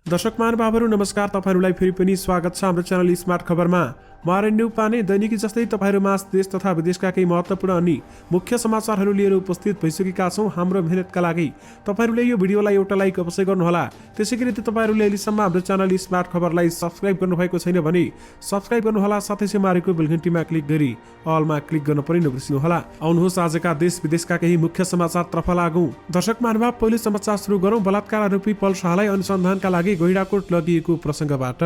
दर्शक महानुभावहरू नमस्कार, तपाईहरुलाई फेरि पनि स्वागत छ हाम्रो च्यानल स्मार्ट खबरमा। म आरण्य पाने दैनिकी जस्तै तपाईहरुमा देश तथा विदेशका केही महत्त्वपूर्ण अनि मुख्य समाचारहरू लिएर उपस्थित भइसकेका छौं हाम्रो मेहनतका लागि। तपाईहरुले यो भिडियोलाई एउटा लाइक अवश्य गर्नुहोला। त्यसैगरी तपाईहरुले अहिलेसम्म हाम्रो च्यानल स्मार्ट खबरलाई सब्स्क्राइब गर्नुभएको छैन भने सब्स्क्राइब गर्नुहोला, साथै छेउमा रहेको बेल घण्टीमा क्लिक गरी अलमा क्लिक गर्न पनि नबिर्सनुहोला। आउनुहोस् आजका देश विदेशका केही मुख्य समाचारतर्फ लागौं। दर्शक महानुभाव, पहिलो समाचार सुरु गरौं बलात्कार आरोपी पल शाहलाई अनुसन्धानका लागि गैंडाकोट लगिएको प्रसंगबाट।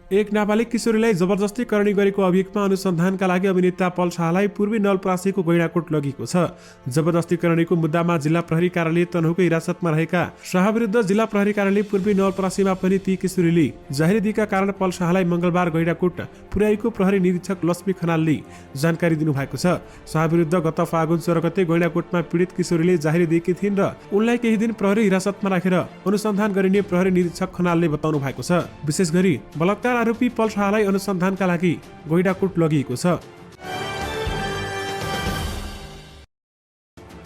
एक नाबालिग किशोरीलाई जबरजस्ती करणी गरेको अभियोगमा अनुसन्धानका लागि अभिनेता पल शाहलाई पूर्वी नवलपरासीको गैंडाकोट लगिएको छ। जबरजस्ती करणीको मुद्दामा जिल्ला प्रहरी कार्यालय तनहुको हिरासतमा रहेका शाह विरुद्ध जिल्ला प्रहरी कार्यालय पूर्वी नवलपरासीमा पनि ती किशोरीले जाहेरीदिका कारण पल शाहलाई मंगलबार गैंडाकोट पुर्याएको प्रहरी निरीक्षक लक्ष्मी खनालले जानकारी दिनुभएको छ। शाह विरुद्ध गत फागुन 16 गते गैंडाकोटमा पीडित किशोरीले जाहेरी दिएकी थिइन् र उनलाई केही दिन प्रहरी हिरासतमा राखेर अनुसन्धान गरिने प्रहरी निरीक्षक खनालले बताउनु भएको छ। विशेष गरी बलात्कार आरोपी पल शाहलाई अनुसन्धानका लागि गैंडाकोट लगिएको छ।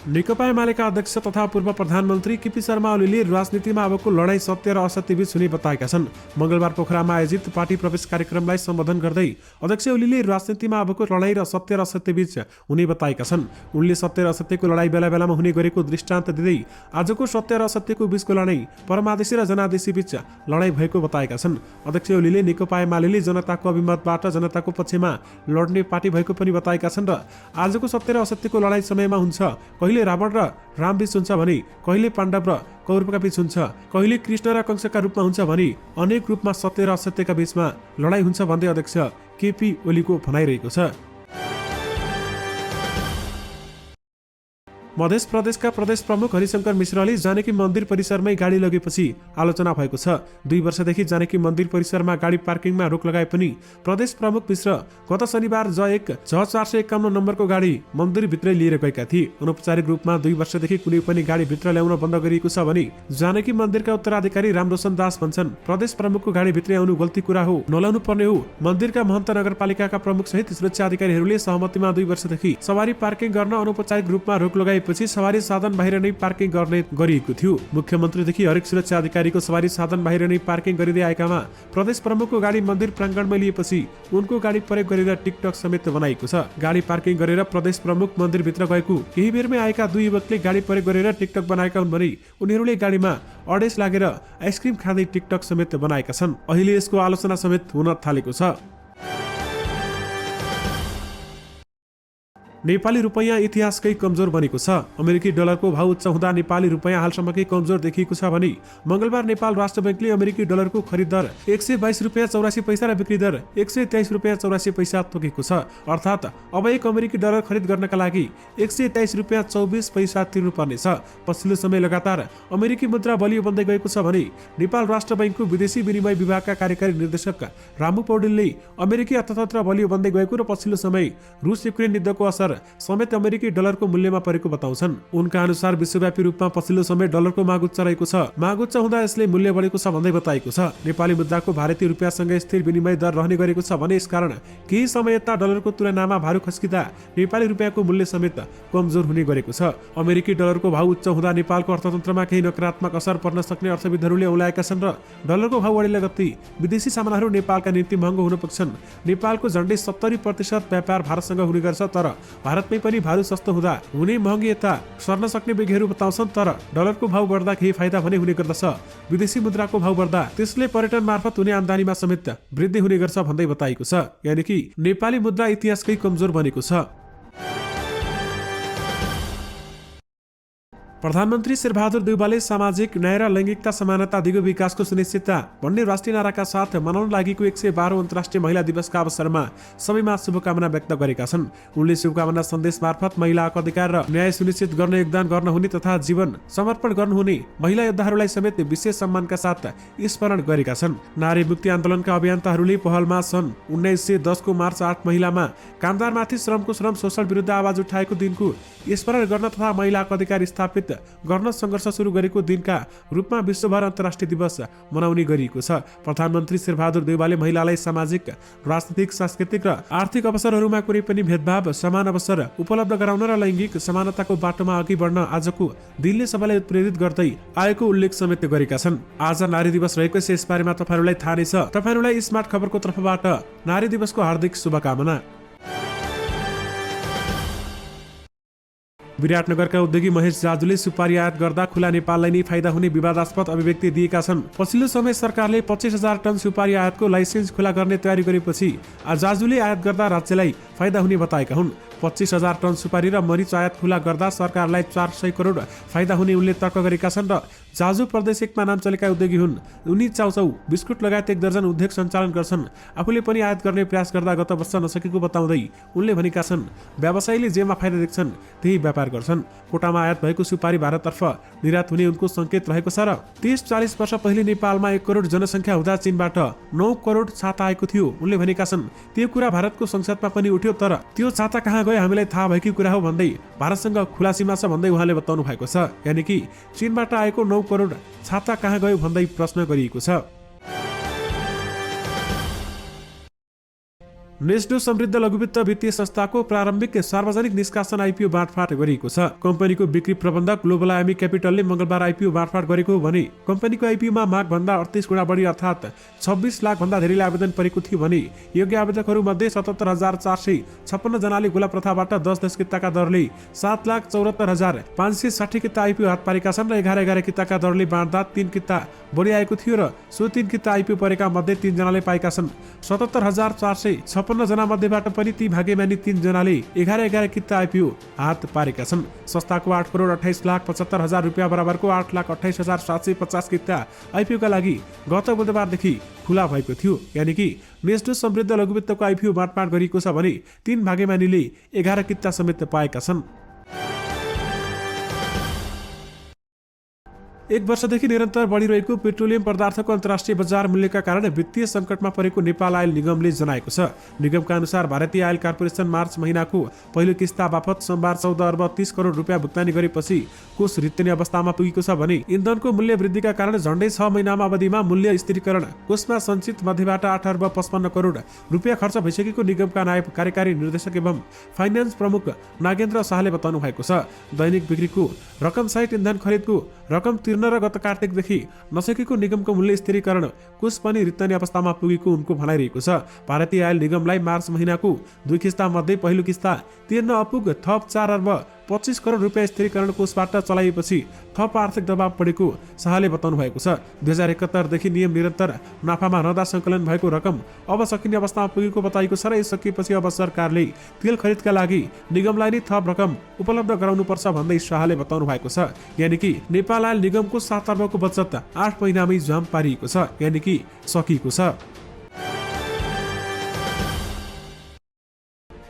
नेकपा एमालेका अध्यक्ष तथा पूर्व प्रधानमन्त्री केपी शर्मा ओलीले राजनीतिमा अबको लडाई सत्य र असत्यबीच हुने बताएका छन्। मंगलबार पोखरामा आयोजित पार्टी प्रवेश कार्यक्रमलाई सम्बोधन गर्दै अध्यक्ष ओलीले राजनीतिमा अबको लडाई र सत्य र असत्यबीच हुने बताएका छन्। उनले सत्य र असत्यको लडाई बेला बेलामा हुने गरेको दृष्टान्त दिँदै आजको सत्य र असत्यको बीचको लडाई परमादेशी र जनादेशी बीच लडाई भएको बताएका छन्। अध्यक्ष ओलीले नेकपा एमालेले जनताको अभिमतबाट जनताको पक्षमा लड्ने पार्टी भएको पनि बताएका छन् र आजको सत्य र असत्यको लडाई समयमा हुन्छ। कहिले रावण र राम बीच हुन्छ भने कहिले पाण्डव र कौरवका बीच हुन्छ, कहिले कृष्ण र कंसका रूपमा हुन्छ भने अनेक रूपमा सत्य र असत्यका बीचमा लडाई हुन्छ भन्दै अध्यक्ष केपी ओलीको भनाइरहेको छ। मध्य प्रदेशका प्रदेश प्रमुख हरिशंकर मिश्रले जानकी मन्दिर परिसरमै गाडी लगेपछि आलोचना भएको छ। 2 वर्षदेखि जानकी मन्दिर परिसरमा गाडी पार्किङमा रोक लगाए पनि प्रदेश प्रमुख मिश्र गत शनिबार J1 451 नम्बरको गाडी मन्दिरभित्रै लिएर गएका थिए। अनौपचारिक रूपमा 2 वर्षदेखि कुनै पनि गाडी भित्र ल्याउन बन्द गरिएको छ भने जानकी मन्दिरका उत्तराधिकारी रामरोशन दास भन्छन् प्रदेश प्रमुखको गाडी भित्रै आउनु गल्ती कुरा हो, नल्याउनु पर्ने हो। मन्दिरका महन्त नगरपालिकाका प्रमुख सहित सुरक्षा अधिकारीहरूले सहमतिमा 2 वर्षदेखि सवारी पार्किङ गर्न अनौपचारिक रूपमा रोक लगाए पछि सवारी साधन बाहिर नै पार्किङ गर्ने गरिएको थियो। मुख्यमन्त्रीदेखि हरेक सुरक्षा अधिकारीको सवारी साधन बाहिर नै पार्किङ गरिँदै आएकामा प्रदेश प्रमुखको गाडी मन्दिर प्राङ्गणमा लिएपछि उनको गाडी प्रयोग गरेर टिकटक समेत बनाएको छ। गाडी पार्किङ गरेर प्रदेश प्रमुख मन्दिरभित्र गएको केही बेरमै आएका 2 युवकले गाडी प्रयोग गरेर टिकटक बनाएका हुन् भने उनीहरूले गाडीमा अडेस लागेर आइसक्रिम खाँदै टिकटक समेत बनाएका छन्। अहिले यसको आलोचना समेत हुन थालेको छ। नेपाली रुपैयाँ इतिहासकै कमजोर बनेको छ। अमेरिकी डलरको भाव उच्च हुँदा नेपाली रुपैयाँ हालसम्मकै कमजोर देखिएको छ भने मंगलबार नेपाल राष्ट्र बैंकले अमेरिकी डलरको खरिद दर 122 रुपैयाँ 84 पैसा र बिक्री दर 123 रुपैयाँ 84 पैसा तोकेको छ। अर्थात् अब एक अमेरिकी डलर खरिद गर्नका लागि 123 रुपैयाँ 24 पैसा तिर्नु पर्नेछ। पछिल्लो समय लगातार अमेरिकी मुद्रा बलियो बन्दै गएको छ भने नेपाल राष्ट्र बैंकको विदेशी विनिमय विभागका कार्यकारी निर्देशक रामु पौडेलले अमेरिकी अर्थतन्त्र बलियो बन्दै गएको र पछिल्लो समय रुस युक्रेन युद्धको असर समेत अमेरिकी डलरको मूल्यमा परेको बताउँछन्। उनका अनुसार विश्वव्यापी रूपमा पछिल्लो समय डलरको माग उच्च रहेको छ। माग उच्च हुँदा यसले मूल्य बढेको छ भन्दै बताएको छ। नेपाली मुद्राको भारतीय रुपियाँसँग स्थिर विनिमय दर रहने गरेको छ भने यसकारण केही समय यता डलरको तुलनामा भारू खस्किँदा नेपाली रुपियाँको मूल्य समेत कमजोर हुने गरेको छ। अमेरिकी डलरको भाव उच्च हुँदा नेपालको अर्थतन्त्रमा केही नकारात्मक असर पर्न सक्ने अर्थविदहरूले औलाएका छन् र डलरको भाव बढेले गति विदेशी सामानहरू नेपालका निम्ति महँगो हुन पुग्छन्। नेपालको झण्डै 70% व्यापार भारतसँग हुने गर्छ, तर भारतमै पनि भारू सस्तो हुँदा हुने महँगीता सर्न सक्ने विज्ञहरू बताउँछन्। तर डलरको भाव बढ्दा केही फाइदा भने हुने गर्दछ। विदेशी मुद्राको भाव बढ्दा त्यसले पर्यटन मार्फत हुने आम्दानीमा समेत वृद्धि हुने गर्छ भन्दै बताएको छ। यानि कि नेपाली मुद्रा इतिहासकै कमजोर बनेको छ। प्रधानमन्त्री शेरबहादुर देउवाले सामाजिक न्याय र लैंगिकता समानता दिगो विकासको सुनिश्चितता भन्ने राष्ट्रिय नाराका साथ मनाउन लागेको 112औं अन्तर्राष्ट्रिय महिला दिवसका अवसरमा सबैमा शुभकामना व्यक्त गरेका छन्। उनले शुभकामना सन्देश मार्फत महिलाको अधिकार र न्याय सुनिश्चित गर्न योगदान गर्नुहुने तथा जीवन समर्पण गर्नुहुने महिला योद्धाहरूलाई समेत विशेष सम्मानका साथ स्मरण गरेका छन्। नारी मुक्ति आन्दोलनका अभियन्ताहरूले पहलमा सन् 1910 को मार्च 8 महिलामा कामदारमाथि श्रम शोषण विरुद्ध आवाज उठाएको दिनको स्मरण गर्न तथा महिलाको अधिकार स्थापित सहित गर्न सङ्घर्ष सुरु गरेको दिनका रूपमा विश्वभर अन्तर्राष्ट्रिय दिवस मनाउने गरिएको छ। प्रधानमन्त्री शेरबहादुर देउवाले महिलालाई सामाजिक, राजनीतिक, सांस्कृतिक र आर्थिक अवसरहरूमा कुनै पनि भेदभाव, समान अवसर उपलब्ध गराउन र लैङ्गिक समानताको बाटोमा अघि बढ्न आजको दिनले सबैलाई उत्प्रेरित गर्दै आएको उल्लेख समेत गरेका छन्। आज नारी दिवस रहेको यसबारेमा तपाईँहरूलाई थाहा नै छ। तपाईँहरूलाई स्मार्ट खबरको तर्फबाट नारी दिवसको हार्दिक शुभकामना। विराटनगरका उद्योगी महेश जाजुले सुपारी आयात गर्दा खुला नेपाललाई नै फाइदा हुने विवादास्पद अभिव्यक्ति दिएका छन्। पछिल्लो समय सरकारले 25,000 टन सुपारी आयातको लाइसेन्स खुला गर्ने तयारी गरेपछि जाजुले आयात गर्दा राज्यलाई फाइदा हुने बताएका हुन्। 25,000 टन सुपारी र मरिच आयात खुला गर्दा सरकारलाई 400 करोड फाइदा हुने उनले तर्क गरेका छन् र जाजु प्रदेश 1मा नाम चलेका उद्योगी हुन्। उनी चाउचाउ, बिस्कुट लगायत 1 दर्जन उद्योग सञ्चालन गर्छन्। आफूले पनि आयात गर्ने प्रयास गर्दा गत वर्ष नसकेको बताउँदै उनले भनेका छन्, व्यवसायीले जेमा फाइदा देख्छन् त्यही व्यापार गर्छन्। कोटामा आयात भएको सुपारी भारततर्फ निर्यात हुने उनको संकेत रहेको छ र 30-40 वर्ष पहिले नेपालमा 1 करोड जनसङ्ख्या हुँदा चीनबाट 9 करोड छाता आएको थियो। उनले भनेका छन्, त्यो कुरा भारतको संसदमा पनि उठ्यो, तर त्यो छाता कहाँ गयो हामीलाई थाहा भएकै कुरा हो भन्दै भारतसँग खुला सीमा छ भन्दै उहाँले बताउनु भएको छ। यानि कि चीनबाट आएको 9 करोड छाता कहाँ गयो भन्दै प्रश्न गरिएको छ। नेस्डो समृद्ध लघुवित्त वित्तीय संस्थाको प्रारम्भिक सार्वजनिक निष्कासन आइपिओ बाँडफाट गरिएको छ। कम्पनीको बिक्री प्रबन्धक ग्लोबल आइएमई क्यापिटलले मंगलबार आइपिओ बाँडफाट गरेको भने कम्पनीको आइपिओमा माग भन्दा 38 गुणा बढी अर्थात् 26 लाख भन्दा धेरैले आवेदन परेको थियो भने योग्य आवेदकहरू मध्ये 77,456 जनाले गोला प्रथाबाट 10 किताका दरले 7,74,560 किता आइपिओ हात पारेका छन् र 11 किताका दरले बाँड्दा 3 किता बढी आएको थियो र सो 3 किता आइपिओ परेका मध्ये 3 जनाले पाएका छन्। 77,456 जना मध्येबाट पनि ती भाग्यमानी 3 जनाले 11 किता आइपिओ हात पारेका छन्। संस्थाको 8,28,75,000 रुपियाँ बराबरको 8,28,750 किता आइपिओका लागि गत बुधबारदेखि खुला भएको थियो। यानि कि नेस्डो समृद्ध लघुवित्तको आइपिओ बाँडफाट गरिएको छ भने 3 भाग्यमानीले 11 किता समेत पाएका छन्। 1 वर्षदेखि निरन्तर बढिरहेको पेट्रोलियम पदार्थको अन्तर्राष्ट्रिय बजार मूल्यका कारण वित्तीय सङ्कटमा परेको नेपाल आयल निगमले जनाएको छ। निगमका अनुसार भारतीय आयल कर्पोरेसन मार्च महिनाको पहिलो किस्ता बापत सोमबार 14 अर्ब 30 करोड रुपियाँ भुक्तानी गरेपछि कोष रित्तिने अवस्थामा पुगेको छ भने इन्धनको मूल्य वृद्धिका कारण झण्डै 6 महिनामा अवधिमा मूल्य स्थिरीकरण कोषमा सञ्चित मध्येबाट 8 अर्ब 55 करोड रुपियाँ खर्च भइसकेको निगमका नायब कार्यकारी निर्देशक एवं फाइनान्स प्रमुख नागेन्द्र शाहले बताउनु भएको छ। दैनिक बिक्रीको रकम सहित इन्धन खरिदको रकम तिर्न र गत कार्तिकदेखि नसकेको निगमको मूल्य स्थिरीकरण कोष पनि रित्तने अवस्थामा पुगेको उनको भनाइरहेको छ। भारतीय आयल निगमलाई मार्च महिनाको 2 किस्ता मध्ये पहिलो किस्ता तिर्न अपुग थप 4 अर्ब 25 करोड रुपियाँ स्थिरीकरण कोषबाट चलाइएपछि थप आर्थिक दबाव परेको शाहले बताउनु भएको छ। 2071 देखि नियम निरन्तर नाफामा रहँदा सङ्कलन भएको रकम अब सकिने अवस्थामा पुगेको बताइएको छ र यस सकिएपछि अब सरकारले तेल खरिदका लागि निगमलाई नै थप रकम उपलब्ध गराउनुपर्छ भन्दै शाहले बताउनु भएको छ। यानि कि नेपाल आयल निगमको 7 अर्बको बचत 8 महिनामै जाम पारिएको छ, यानि कि सकिएको छ।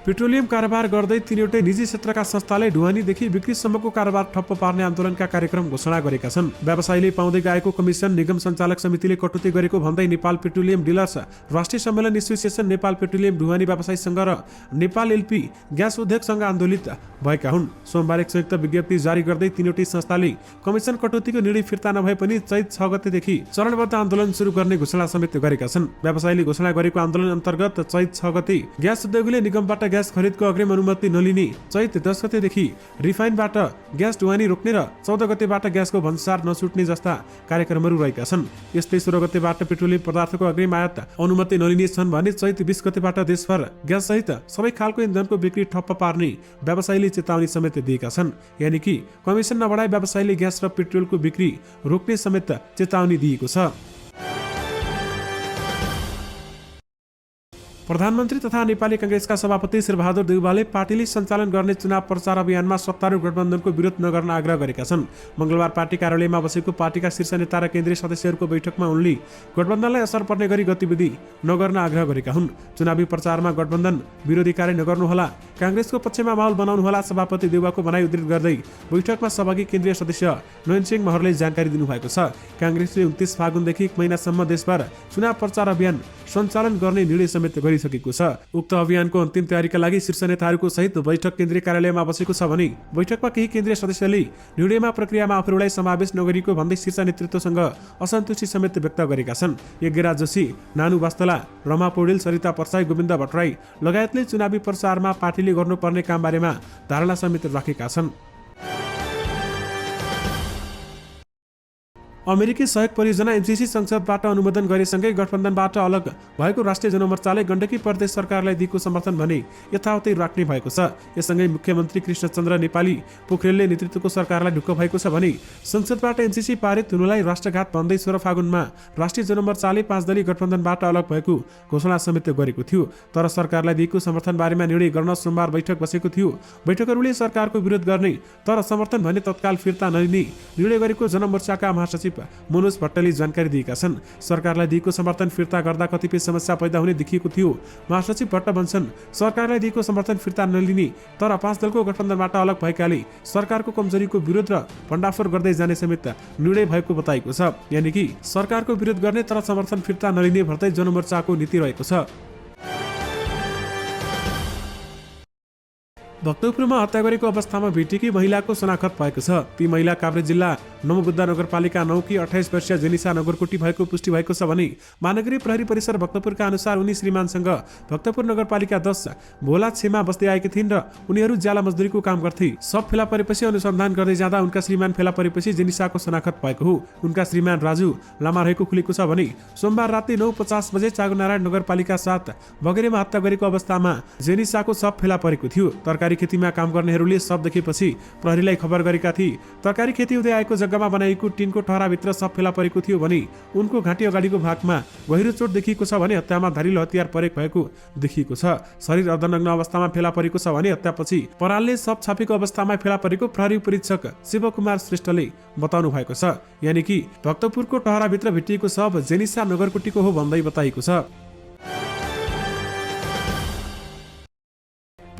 पेट्रोलियम कारोबार गर्दै 3वटै निजी क्षेत्रका संस्थाले ढुवानीदेखि बिक्रीसम्मको कारोबार ठप्प पार्ने आन्दोलनका कार्यक्रम घोषणा गरेका छन्। व्यवसायीले पाउँदै गएको कमिसन निगम सञ्चालक समितिले कटौती गरेको भन्दै नेपाल पेट्रोलियम डिलर्स राष्ट्रिय सम्मेलन एसोसिएसन, नेपाल पेट्रोलियम ढुवानी व्यवसायी संघ र नेपाल एलपी ग्यास उद्योग संघ आन्दोलित भएका हुन्। सोमबार एक संयुक्त विज्ञप्ति जारी गर्दै 3वटै संस्थाले कमिसन कटौतीको निर्णय फिर्ता नभए पनि चैत 6 गतेदेखि चरणबद्ध आन्दोलन सुरु गर्ने घोषणा समेत गरेका छन्। व्यवसायीले घोषणा गरेको आन्दोलन अन्तर्गत चैत 6 गते ग्यास उद्योगले निगमबाट ग्यास खरिदको अग्रिम अनुमति नलिने, चैत 10 गतेदेखि रिफाइनबाट ग्यास ढुवानी रोक्ने र 14 गतेबाट ग्यासको भन्सार नछुट्ने जस्ता कार्यक्रमहरू रहेका छन्। यस्तै 16 गतेबाट पेट्रोलियम पदार्थको अग्रिम आयात अनुमति नलिने छन् भने चैत 20 गतेबाट देशभर ग्यास सहित सबै खालको इन्धनको बिक्री ठप्प पार्ने व्यवसायीले चेतावनी समेत दिएका छन्। यानि कि कमिसन नबढाई व्यवसायीले ग्यास र पेट्रोलको बिक्री रोक्ने समेत चेतावनी दिएको छ। प्रधानमन्त्री तथा नेपाली कांग्रेसका सभापति शेरबहादुर देउवाले पार्टीले सञ्चालन गर्ने चुनाव प्रचार अभियानमा सत्तारूढ गठबन्धनको विरोध नगर्न आग्रह गरेका छन्। मंगलबार पार्टी कार्यालयमा बसेको पार्टीका शीर्ष नेता र केन्द्रीय सदस्यहरूको बैठकमा उनले गठबन्धनलाई असर पर्ने गरी गतिविधि नगर्न आग्रह गरेका हुन्। चुनावी प्रचारमा गठबन्धन विरोधी कार्य नगर्नुहोला, कांग्रेसको पक्षमा माहौल बनाउनुहोला सभापति देउवाको भनाइ उद्धृत गर्दै बैठकमा सहभागी केन्द्रीय सदस्य नयन सिंह महरले जानकारी दिनुभएको छ। कांग्रेसले 29 फागुनदेखि 1 महिनासम्म देशभर चुनाव प्रचार अभियान सञ्चालन गर्ने निर्णय समेत गरिसकेको गरिसकेको छ। उक्त अभियानको अन्तिम तयारीका लागि शीर्ष नेताहरूको सहित बैठक केन्द्रीय कार्यालयमा बसेको छ भने बैठकमा केही केन्द्रीय सदस्यले निर्णयमा प्रक्रियामा आफूलाई समावेश नगरेको भन्दै शीर्ष नेतृत्वसँग असन्तुष्टि समेत व्यक्त गरेका छन्। यज्ञराज जोशी, नानु वास्तला, रमा पौडेल, सरिता परसाई, गोविन्द भट्टराई लगायतले चुनावी प्रचारमा पार्टीले गर्नुपर्ने काम बारेमा धारणा समेत राखेका छन्। अमेरिकी सहयोग परियोजना एमसीसी संसदबाट अनुमोदन गरेसँगै गठबन्धनबाट अलग भएको राष्ट्रिय जनमोर्चाले गण्डकी प्रदेश सरकारलाई दिएको समर्थन भने यथावतै राख्ने भएको छ। यससँगै मुख्यमन्त्री कृष्णचन्द्र नेपाली पोखरेलले नेतृत्वको सरकारलाई ढुक्क भएको छ भने संसदबाट एमसीसी पारित हुनुलाई राष्ट्रघात भन्दै 16 फागुनमा राष्ट्रिय जनमोर्चाले 5 दलीय गठबन्धनबाट अलग भएको घोषणा समेत गरेको थियो। तर सरकारलाई दिएको समर्थन बारेमा निर्णय गर्न सोमबार बैठक बसेको थियो। बैठकहरूले सरकारको विरोध गर्ने तर समर्थन भने तत्काल फिर्ता नलिने निर्णय गरेको जनमोर्चाका महासचिव मनोज भट्टले जानकारी दिएका छन्। सरकारलाई दिएको समर्थन फिर्ता गर्दा कतिपय समस्या पैदा हुने देखिएको थियो। महासचिव भट्ट भन्छन्, सरकारलाई दिएको समर्थन फिर्ता नलिने तर 5 दलको गठबन्धनबाट अलग भएकाले सरकारको कमजोरीको विरोध र भण्डाफोर गर्दै जाने समेत निर्णय भएको बताएको छ। यानि कि सरकारको विरोध गर्ने तर समर्थन फिर्ता नलिने भन्दै जनमोर्चाको नीति रहेको छ। भक्तपुरमा हत्या गरेको अवस्थामा भेटिएकी महिलाको शनाखत भएको छ। ती महिला काभ्रे जिल्ला नवबुद्ध नगरपालिका 9 की 28 वर्षीय जेनिसा नगरकोटी भएको पुष्टि भएको छ भने महानगरी प्रहरी परिसर भक्तपुरका अनुसार उनी श्रीमानसँग भक्तपुर नगरपालिका 10 भोला छेमा बस्दै आएकी थिइन् र उनीहरू ज्याला मजदुरीको काम गर्थे। सब फेला परेपछि अनुसन्धान गर्दै जाँदा उनका श्रीमान फेला परेपछि जेनिसाको शनाखत भएको हो। उनका श्रीमान राजु लामा रहेको खुलेको छ भने सोमबार राति 9:50 बजे चागुनारायण नगरपालिका 7 बगेरेमा हत्या गरेको अवस्थामा जेनिसाको सब फेला परेको थियो। तरकारी खेतीमा काम गर्नेहरूले सब देखेपछि प्रहरीलाई खबर गरेका थिए। तरकारी खेती हुँदै आएको जग्गामा बनाइएको टिनको ठहराभित्र सब फेला परेको थियो भने उनको घाँटी अगाडिको भागमा गहिरो चोट देखिएको छ भने हत्यामा धारिलो हतियार प्रयोग भएको देखिएको छ। शरीर अर्धनग्न अवस्थामा फेला परेको छ भने हत्यापछि परालले सब छापेको अवस्थामा फेला परेको प्रहरी परीक्षक शिवकुमार श्रेष्ठले बताउनु भएको छ। यानि कि भक्तपुरको टहराभित्र भेटिएको सब जेनिसा नगरकोटीको हो भन्दै बताइएको छ।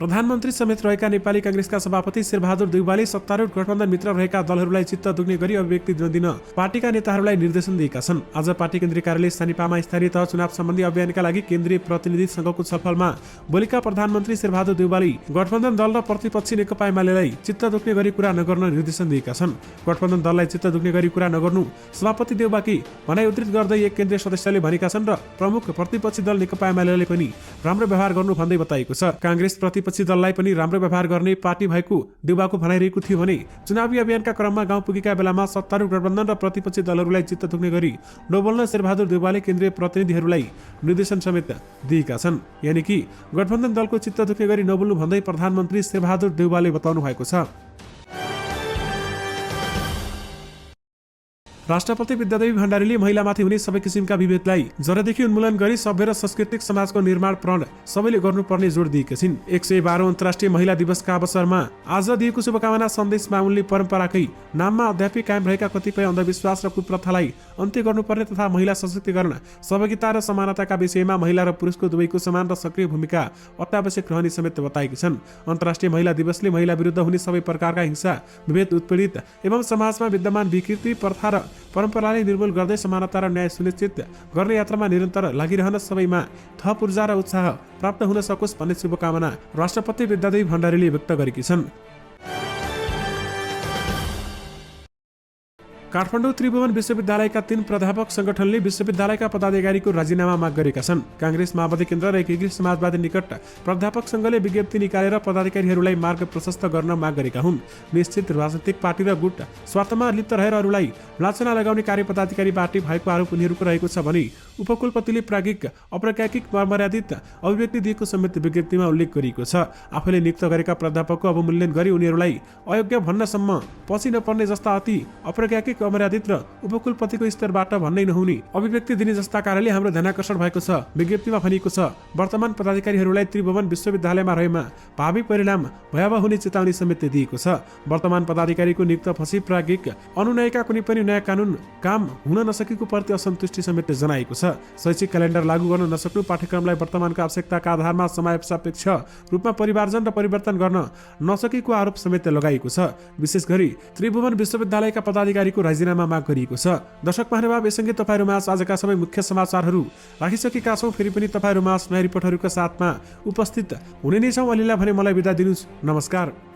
प्रधानमन्त्री समेत रहेका नेपाली कांग्रेसका सभापति शेरबहादुर देउवाले सत्तारूढ गठबन्धन मित्र रहेका दलहरूलाई चित्त दुख्ने गरी अभिव्यक्ति नदिन पार्टीका नेताहरूलाई निर्देशन दिएका छन्। आज पार्टी केन्द्रीय कार्यालय सानिपामा स्थानीय तह चुनाव सम्बन्धी अभियानका लागि केन्द्रीय प्रतिनिधि संघको छलफलमा बोलेका प्रधानमन्त्री शेरबहादुर देउवाले गठबन्धन दल र प्रतिपक्षी नेकपा एमालेलाई चित्त दुख्ने गरी कुरा नगर्न निर्देशन दिएका छन्। गठबन्धन दललाई चित्त दुख्ने गरी कुरा नगर्नु सभापति देउवाकी भनाइ उद्धृत गर्दै एक केन्द्रीय सदस्यले भनेका छन् र प्रमुख प्रतिपक्षी दल नेकपा एमालेले पनि राम्रो व्यवहार गर्नु भन्दै बताएको छ। कांग्रेस प्रतिपक्षी दललाई पनि राम्रो व्यवहार गर्ने पार्टी भएको देउवाको भनाइरहेको थियो भने चुनावी अभियानका क्रममा गाउँ पुगेका बेलामा सत्तारूढ गठबन्धन र प्रतिपक्षी दलहरूलाई चित्त दुख्ने गरी नबोल्न शेरबहादुर देउवाले केन्द्रीय प्रतिनिधिहरूलाई निर्देशन समेत दिएका छन्। यानि कि गठबन्धन दलको चित्त दुख्ने गरी नबोल्नु भन्दै प्रधानमन्त्री शेरबहादुर देउवाले बताउनु भएको छ। राष्ट्रपति विद्यादेवी भण्डारीले महिलामाथि हुने सबै किसिमका विभेदलाई जरादेखि उन्मूलन गरी सभ्य र सांस्कृतिक समाजको निर्माण प्रण सबैले गर्नुपर्ने जोड दिएका छिन्। 112 अन्तर्राष्ट्रिय महिला दिवसका अवसरमा आज दिएको शुभकामना सन्देशमा उनले परम्पराकै नाममा अध्यापी कायम रहेका कतिपय अन्धविश्वास र कुप्रथालाई अन्त्य गर्नुपर्ने तथा महिला सशक्तिकरण, सहभागिता र समानताका विषयमा महिला र पुरुषको दुवैको समान र सक्रिय भूमिका अत्यावश्यक रहने समेत बताएकी छन्। अन्तर्राष्ट्रिय महिला दिवसले महिला विरुद्ध हुने सबै प्रकारका हिंसा, विभेद, उत्पीडित एवं समाजमा विद्यमान विकृति, प्रथा र परम्परालाई निर्मूल गर्दै समानता र न्याय सुनिश्चित गर्ने यात्रामा निरन्तर लागिरहन सबैमा थप ऊर्जा र उत्साह प्राप्त हुन सकोस् भन्ने शुभकामना राष्ट्रपति विद्यादेवी भण्डारीले व्यक्त गरेकी छन्। काठमाडौँ त्रिभुवन विश्वविद्यालयका 3 प्राध्यापक संगठनले विश्वविद्यालयका पदाधिकारीको राजीनामा माग गरेका छन्। कांग्रेस, माओवादी केन्द्र र एकीकृत समाजवादी निकट प्राध्यापक संघले विज्ञप्ति निकालेर पदाधिकारीहरूलाई मार्ग प्रशस्त गर्न माग गरेका हुन्। निश्चित राजनीतिक पार्टी र गुट स्वार्थमा लिप्त रहेर अरूलाई लाञ्छना लगाउने कार्य पदाधिकारीबाट भएको आरोप उनीहरूको रहेको छ भने उपकुलपतिले प्राज्ञिक अप्रज्ञाकिक मर्यादित अभिव्यक्ति दिएको समेत विज्ञप्तिमा उल्लेख गरिएको छ। आफूले नियुक्त गरेका प्राध्यापकको अवमूल्यन गरी उनीहरूलाई अयोग्य भन्नसम्म पछि नपर्ने जस्ता अति अप्रज्ञाकिक अमर्यादित र उपकुलपतिको स्तरबाट भन्नै नहुने अभिव्यक्ति दिने जस्ता कार्यले हाम्रो ध्यानाकर्षण भएको छ। विज्ञप्तिमा भनिएको छ, वर्तमान पदाधिकारीहरूलाई त्रिभुवन विश्वविद्यालयमा रहेमा भावी परिणाम भयावह हुने चेतावनी समेत दिएको छ। वर्तमान पदाधिकारीको नियुक्त पछि प्राज्ञिक अनुनयका कुनै पनि नयाँ कानुन काम हुन नसकेको प्रति असन्तुष्टि समेत जनाएको छ। शैक्षिक क्यालेन्डर लागू गर्न नसक्नु, पाठ्यक्रमलाई वर्तमानको आवश्यकताका आधारमा समयसापेक्ष रूपमा परिमार्जन र परिवर्तन गर्न नसकेको आरोप समेत लगाइएको छ। विशेष गरी त्रिभुवन विश्वविद्यालयका पदाधिकारीको राजीनामा माग गरिएको छ। दर्शक महानुभाव, यससँगै तपाईँहरूमा आजका सबै मुख्य समाचारहरू राखिसकेका छौँ। फेरि पनि तपाईँहरूमा नयाँ रिपोर्टहरूका साथमा उपस्थित हुने नै छौँ। अहिलेलाई भने मलाई बिदा दिनुहोस्। नमस्कार।